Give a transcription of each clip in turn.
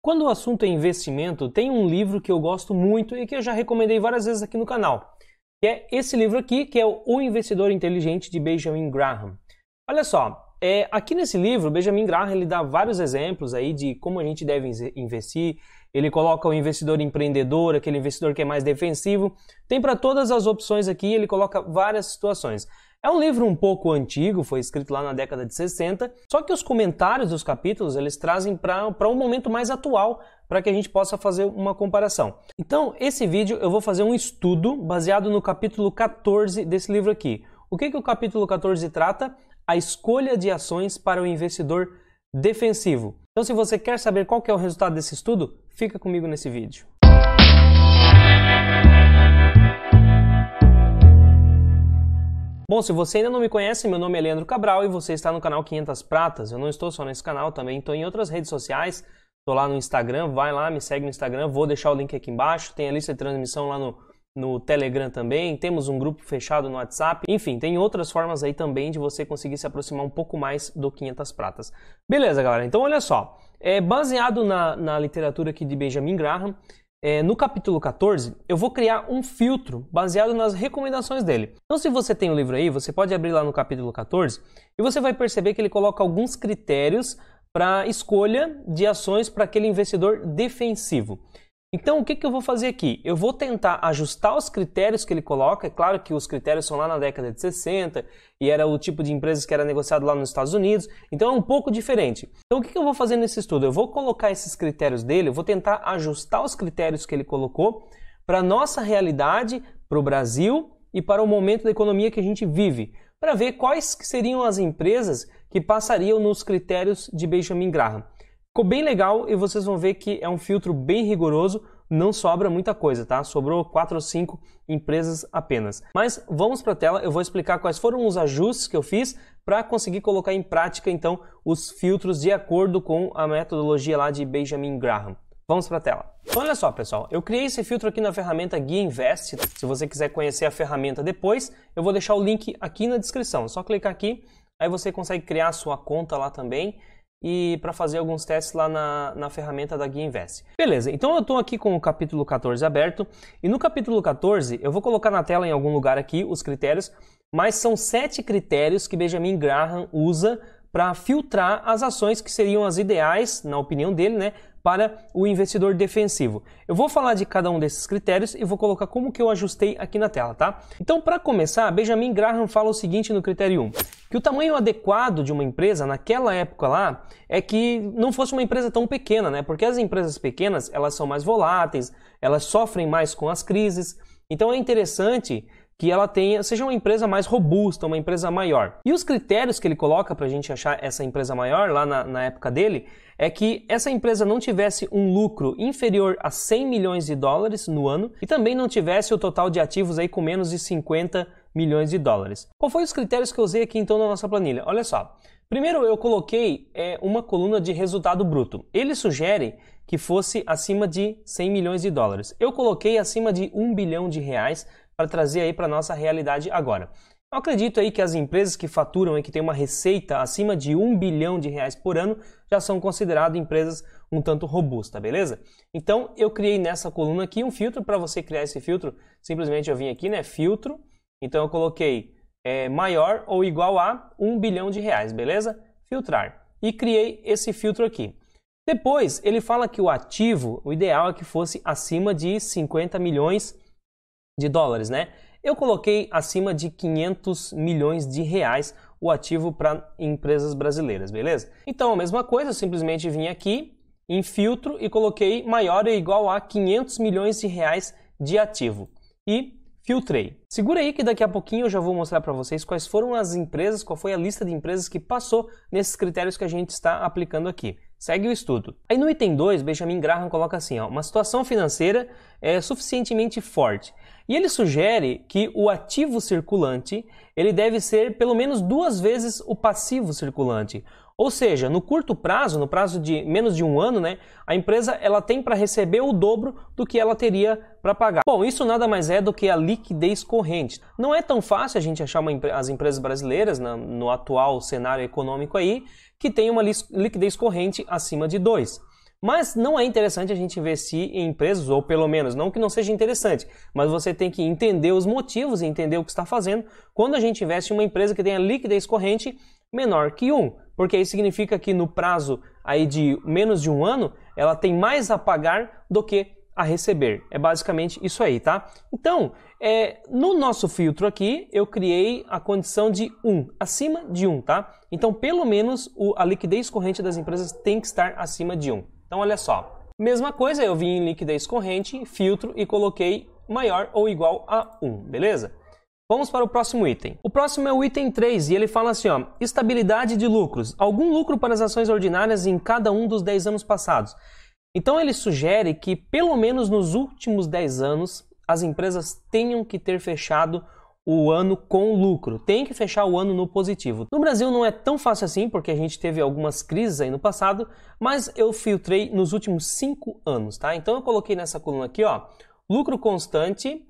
Quando o assunto é investimento, tem um livro que eu gosto muito e que eu já recomendei várias vezes aqui no canal, que é esse livro aqui, que é O Investidor Inteligente, de Benjamin Graham. Olha só, aqui nesse livro, Benjamin Graham ele dá vários exemplos aí de como a gente deve investir. Ele coloca o investidor empreendedor, aquele investidor que é mais defensivo. Tem para todas as opções aqui, ele coloca várias situações. É um livro um pouco antigo, foi escrito lá na década de 60, só que os comentários dos capítulos eles trazem para um momento mais atual, para que a gente possa fazer uma comparação. Então, esse vídeo eu vou fazer um estudo baseado no capítulo 14 desse livro aqui. O que o capítulo 14 trata? A escolha de ações para o investidor defensivo. Então, se você quer saber qual que é o resultado desse estudo, fica comigo nesse vídeo. Bom, se você ainda não me conhece, meu nome é Leandro Cabral e você está no canal 500 Pratas. Eu não estou só nesse canal, também estou em outras redes sociais. Estou lá no Instagram, vai lá, me segue no Instagram, vou deixar o link aqui embaixo. Tem a lista de transmissão lá no Telegram também, temos um grupo fechado no WhatsApp. Enfim, tem outras formas aí também de você conseguir se aproximar um pouco mais do 500 Pratas. Beleza, galera? Então, olha só. Baseado na literatura aqui de Benjamin Graham, no capítulo 14, eu vou criar um filtro baseado nas recomendações dele. Então, se você tem o livro aí, você pode abrir lá no capítulo 14 e você vai perceber que ele coloca alguns critérios para escolha de ações para aquele investidor defensivo. Então, o que eu vou fazer aqui? Eu vou tentar ajustar os critérios que ele coloca. É claro que os critérios são lá na década de 60 e era o tipo de empresas que era negociado lá nos Estados Unidos. Então, é um pouco diferente. Então, o que eu vou fazer nesse estudo? Eu vou colocar esses critérios dele, eu vou tentar ajustar os critérios que ele colocou para a nossa realidade, para o Brasil e para o momento da economia que a gente vive, para ver quais que seriam as empresas que passariam nos critérios de Benjamin Graham. Ficou bem legal e vocês vão ver que é um filtro bem rigoroso, não sobra muita coisa, tá? Sobrou 4 ou 5 empresas apenas. Mas vamos para a tela, eu vou explicar quais foram os ajustes que eu fiz para conseguir colocar em prática, então, os filtros de acordo com a metodologia lá de Benjamin Graham. Vamos para a tela. Então, olha só, pessoal, eu criei esse filtro aqui na ferramenta Guia Invest. Se você quiser conhecer a ferramenta depois, eu vou deixar o link aqui na descrição. É só clicar aqui, aí você consegue criar a sua conta lá também e para fazer alguns testes lá na ferramenta da Guia Invest. Beleza, então eu estou aqui com o capítulo 14 aberto e no capítulo 14 eu vou colocar na tela em algum lugar aqui os critérios, mas são 7 critérios que Benjamin Graham usa para filtrar as ações que seriam as ideais, na opinião dele, né, para o investidor defensivo. Eu vou falar de cada um desses critérios e vou colocar como que eu ajustei aqui na tela, tá? Então, para começar, Benjamin Graham fala o seguinte no critério 1, que o tamanho adequado de uma empresa naquela época lá é que não fosse uma empresa tão pequena, né? Porque as empresas pequenas, elas são mais voláteis, elas sofrem mais com as crises. Então, é interessante que ela seja uma empresa mais robusta, uma empresa maior. E os critérios que ele coloca para a gente achar essa empresa maior, lá na época dele, é que essa empresa não tivesse um lucro inferior a 100 milhões de dólares no ano e também não tivesse o total de ativos aí com menos de 50 milhões de dólares. Qual foi os critérios que eu usei aqui então na nossa planilha? Olha só. Primeiro eu coloquei uma coluna de resultado bruto. Ele sugere que fosse acima de 100 milhões de dólares. Eu coloquei acima de 1 bilhão de reais para trazer aí para a nossa realidade agora. Eu acredito aí que as empresas que faturam e que têm uma receita acima de 1 bilhão de reais por ano já são consideradas empresas um tanto robustas, beleza? Então eu criei nessa coluna aqui um filtro. Para você criar esse filtro, simplesmente eu vim aqui, né, filtro, então eu coloquei maior ou igual a 1 bilhão de reais, beleza? Filtrar. E criei esse filtro aqui. Depois ele fala que o ativo, o ideal é que fosse acima de 50 milhões de dólares, né? Eu coloquei acima de 500 milhões de reais o ativo para empresas brasileiras, beleza? Então, a mesma coisa, eu simplesmente vim aqui em filtro e coloquei maior ou igual a 500 milhões de reais de ativo e filtrei. Segura aí que daqui a pouquinho eu já vou mostrar para vocês quais foram as empresas, qual foi a lista de empresas que passou nesses critérios que a gente está aplicando aqui. Segue o estudo. Aí no item 2, Benjamin Graham coloca assim, ó, uma situação financeira suficientemente forte. E ele sugere que o ativo circulante ele deve ser pelo menos 2 vezes o passivo circulante. Ou seja, no curto prazo, no prazo de menos de 1 ano, né, a empresa ela tem para receber o dobro do que ela teria para pagar. Bom, isso nada mais é do que a liquidez corrente. Não é tão fácil a gente achar as empresas brasileiras no atual cenário econômico aí que tem uma liquidez corrente acima de 2. Mas não é interessante a gente investir em empresas, ou pelo menos, não que não seja interessante, mas você tem que entender os motivos e entender o que está fazendo quando a gente investe em uma empresa que tenha liquidez corrente menor que 1, porque isso significa que no prazo aí de menos de um ano, ela tem mais a pagar do que a receber. É basicamente isso aí, tá? Então, no nosso filtro aqui, eu criei a condição de 1, acima de 1, tá? Então, pelo menos, a liquidez corrente das empresas tem que estar acima de 1. Então, olha só. Mesma coisa, eu vim em liquidez corrente, filtro e coloquei maior ou igual a 1, beleza? Vamos para o próximo item. O próximo é o item 3 e ele fala assim, ó, estabilidade de lucros. Algum lucro para as ações ordinárias em cada um dos 10 anos passados. Então ele sugere que pelo menos nos últimos 10 anos as empresas tenham que ter fechado o ano com lucro, tem que fechar o ano no positivo. No Brasil não é tão fácil assim, porque a gente teve algumas crises aí no passado, mas eu filtrei nos últimos 5 anos, tá? Então eu coloquei nessa coluna aqui, ó, lucro constante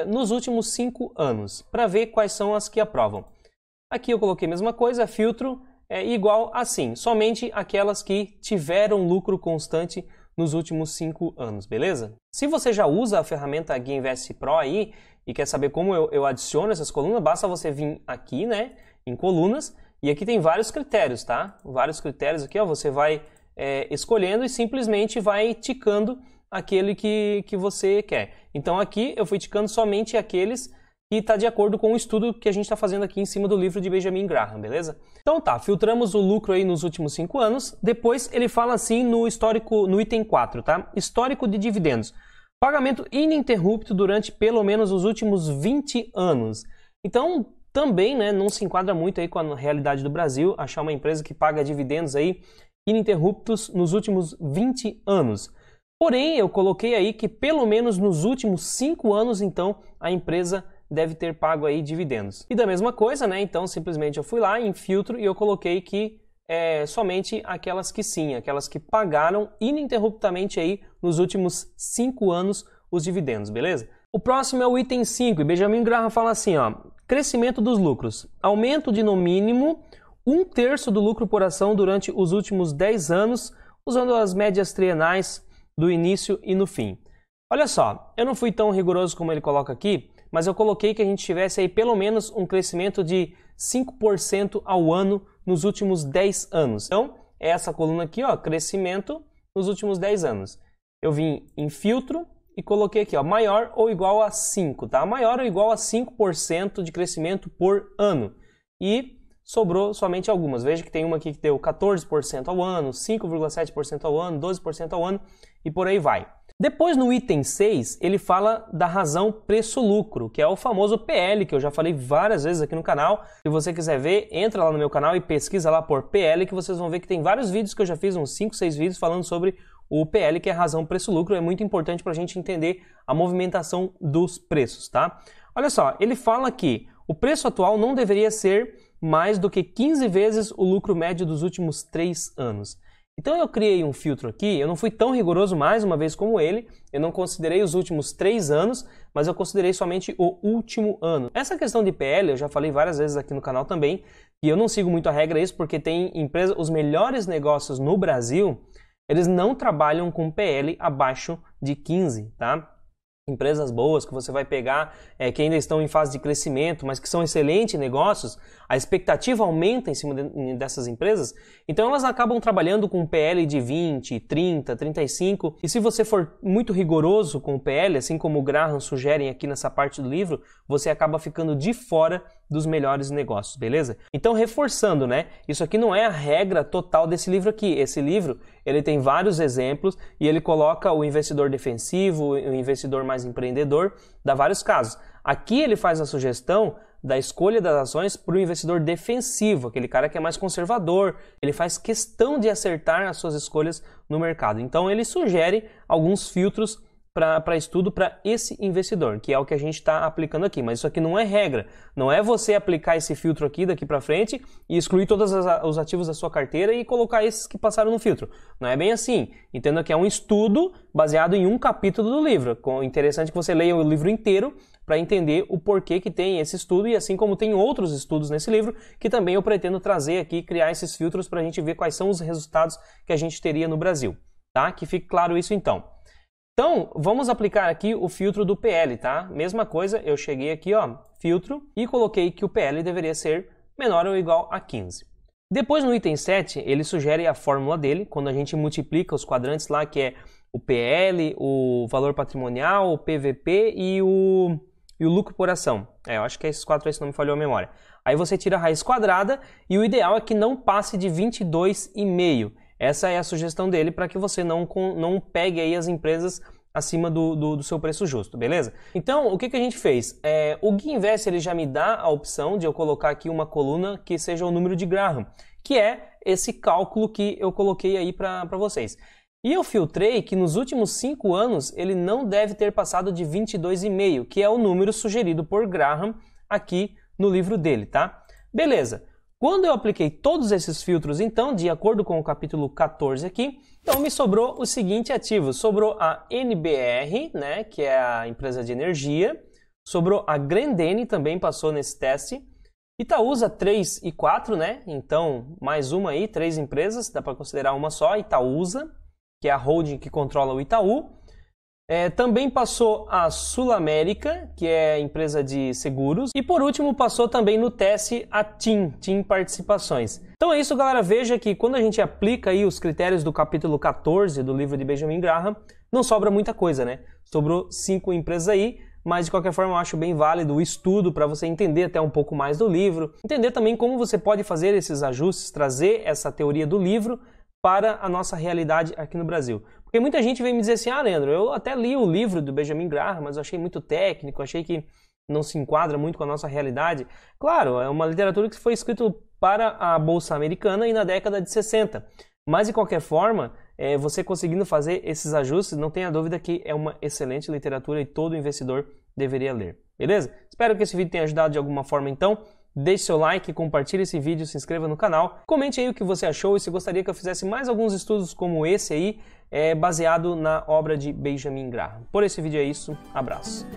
nos últimos 5 anos, para ver quais são as que aprovam. Aqui eu coloquei a mesma coisa, filtro igual assim, somente aquelas que tiveram lucro constante nos últimos 5 anos, beleza? Se você já usa a ferramenta GuiaInvest Pro aí e quer saber como eu adiciono essas colunas, basta você vir aqui, né, em colunas, e aqui tem vários critérios, tá? Vários critérios aqui, ó, você vai escolhendo e simplesmente vai ticando aquele que você quer. Então aqui eu fui ticando somente aqueles que está de acordo com o estudo que a gente está fazendo aqui em cima do livro de Benjamin Graham, beleza? Então tá, filtramos o lucro aí nos últimos 5 anos, depois ele fala assim no histórico, no item 4, tá? Histórico de dividendos. Pagamento ininterrupto durante pelo menos os últimos 20 anos. Então também, né, não se enquadra muito aí com a realidade do Brasil, achar uma empresa que paga dividendos aí ininterruptos nos últimos 20 anos. Porém, eu coloquei aí que pelo menos nos últimos 5 anos, então, a empresa deve ter pago aí dividendos. E da mesma coisa, né? Então, simplesmente eu fui lá em filtro e eu coloquei que somente aquelas que sim, aquelas que pagaram ininterruptamente aí nos últimos 5 anos os dividendos, beleza? O próximo é o item 5 e Benjamin Graham fala assim, ó, crescimento dos lucros. Aumento de no mínimo 1/3 do lucro por ação durante os últimos 10 anos, usando as médias trienais do início e no fim. Olha só, eu não fui tão rigoroso como ele coloca aqui, mas eu coloquei que a gente tivesse aí pelo menos um crescimento de 5% ao ano nos últimos 10 anos. Então, é essa coluna aqui, ó, crescimento nos últimos 10 anos. Eu vim em filtro e coloquei aqui, ó, maior ou igual a 5, tá? Maior ou igual a 5% de crescimento por ano. E sobrou somente algumas. Veja que tem uma aqui que deu 14% ao ano, 5,7% ao ano, 12% ao ano e por aí vai. Depois no item 6, ele fala da razão preço-lucro, que é o famoso PL, que eu já falei várias vezes aqui no canal. Se você quiser ver, entra lá no meu canal e pesquisa lá por PL, que vocês vão ver que tem vários vídeos que eu já fiz, uns 5, 6 vídeos falando sobre o PL, que é a razão preço-lucro. É muito importante para a gente entender a movimentação dos preços, tá? Olha só, ele fala que o preço atual não deveria ser mais do que 15 vezes o lucro médio dos últimos 3 anos. Então eu criei um filtro aqui, eu não fui tão rigoroso mais uma vez como ele, eu não considerei os últimos 3 anos, mas eu considerei somente o último ano. Essa questão de PL, eu já falei várias vezes aqui no canal também, e eu não sigo muito a regra isso, porque tem empresas, os melhores negócios no Brasil, eles não trabalham com PL abaixo de 15, tá? Empresas boas que você vai pegar, que ainda estão em fase de crescimento, mas que são excelentes negócios, a expectativa aumenta em cima dessas empresas, então elas acabam trabalhando com PL de 20, 30, 35, e se você for muito rigoroso com o PL, assim como o Graham sugerem aqui nessa parte do livro, você acaba ficando de fora dos melhores negócios, beleza? Então, reforçando, né? Isso aqui não é a regra total desse livro aqui. Esse livro, ele tem vários exemplos e ele coloca o investidor defensivo, o investidor mais empreendedor, dá vários casos. Aqui ele faz a sugestão da escolha das ações para o investidor defensivo, aquele cara que é mais conservador, ele faz questão de acertar as suas escolhas no mercado. Então, ele sugere alguns filtros para estudo para esse investidor, que é o que a gente está aplicando aqui. Mas isso aqui não é regra. Não é você aplicar esse filtro aqui daqui para frente e excluir todos os ativos da sua carteira e colocar esses que passaram no filtro. Não é bem assim. Entenda que é um estudo baseado em um capítulo do livro. É interessante que você leia o livro inteiro para entender o porquê que tem esse estudo e assim como tem outros estudos nesse livro que também eu pretendo trazer aqui, criar esses filtros para a gente ver quais são os resultados que a gente teria no Brasil. tá? Que fique claro isso então. Então, vamos aplicar aqui o filtro do PL, tá? Mesma coisa, eu cheguei aqui, ó, filtro, e coloquei que o PL deveria ser menor ou igual a 15. Depois, no item 7, ele sugere a fórmula dele, quando a gente multiplica os quadrantes lá, que é o PL, o valor patrimonial, o PVP e o lucro por ação. Eu acho que é esses 4 aí, se não me falhou a memória. Aí você tira a raiz quadrada e o ideal é que não passe de 22,5. Essa é a sugestão dele para que você não pegue aí as empresas acima do seu preço justo, beleza? Então, o que a gente fez? O GuiaInvest ele já me dá a opção de eu colocar aqui uma coluna que seja o número de Graham, que é esse cálculo que eu coloquei aí para vocês. E eu filtrei que nos últimos 5 anos ele não deve ter passado de 22,5, que é o número sugerido por Graham aqui no livro dele, tá? Beleza. Quando eu apliquei todos esses filtros, então, de acordo com o capítulo 14 aqui, então me sobrou o seguinte ativo. Sobrou a NBR, né, que é a empresa de energia. Sobrou a Grendene, também passou nesse teste. Itaúsa 3 e 4, né? Então, mais uma aí, 3 empresas, dá para considerar uma só, Itaúsa, que é a holding que controla o Itaú. Também passou a Sul América, que é a empresa de seguros. E por último passou também no teste a TIM Participações. Então é isso, galera. Veja que quando a gente aplica aí os critérios do capítulo 14 do livro de Benjamin Graham, não sobra muita coisa, né? Sobrou 5 empresas aí, mas de qualquer forma eu acho bem válido o estudo para você entender até um pouco mais do livro. Entender também como você pode fazer esses ajustes, trazer essa teoria do livro para a nossa realidade aqui no Brasil. Porque muita gente vem me dizer assim, Leandro, eu até li o livro do Benjamin Graham, mas eu achei muito técnico, achei que não se enquadra muito com a nossa realidade. Claro, é uma literatura que foi escrita para a Bolsa Americana e na década de 60. Mas, de qualquer forma, você conseguindo fazer esses ajustes, não tenha dúvida que é uma excelente literatura e todo investidor deveria ler. Beleza? Espero que esse vídeo tenha ajudado de alguma forma, então. Deixe seu like, compartilhe esse vídeo, se inscreva no canal, comente aí o que você achou e se gostaria que eu fizesse mais alguns estudos como esse aí, baseado na obra de Benjamin Graham. Por esse vídeo é isso, abraço.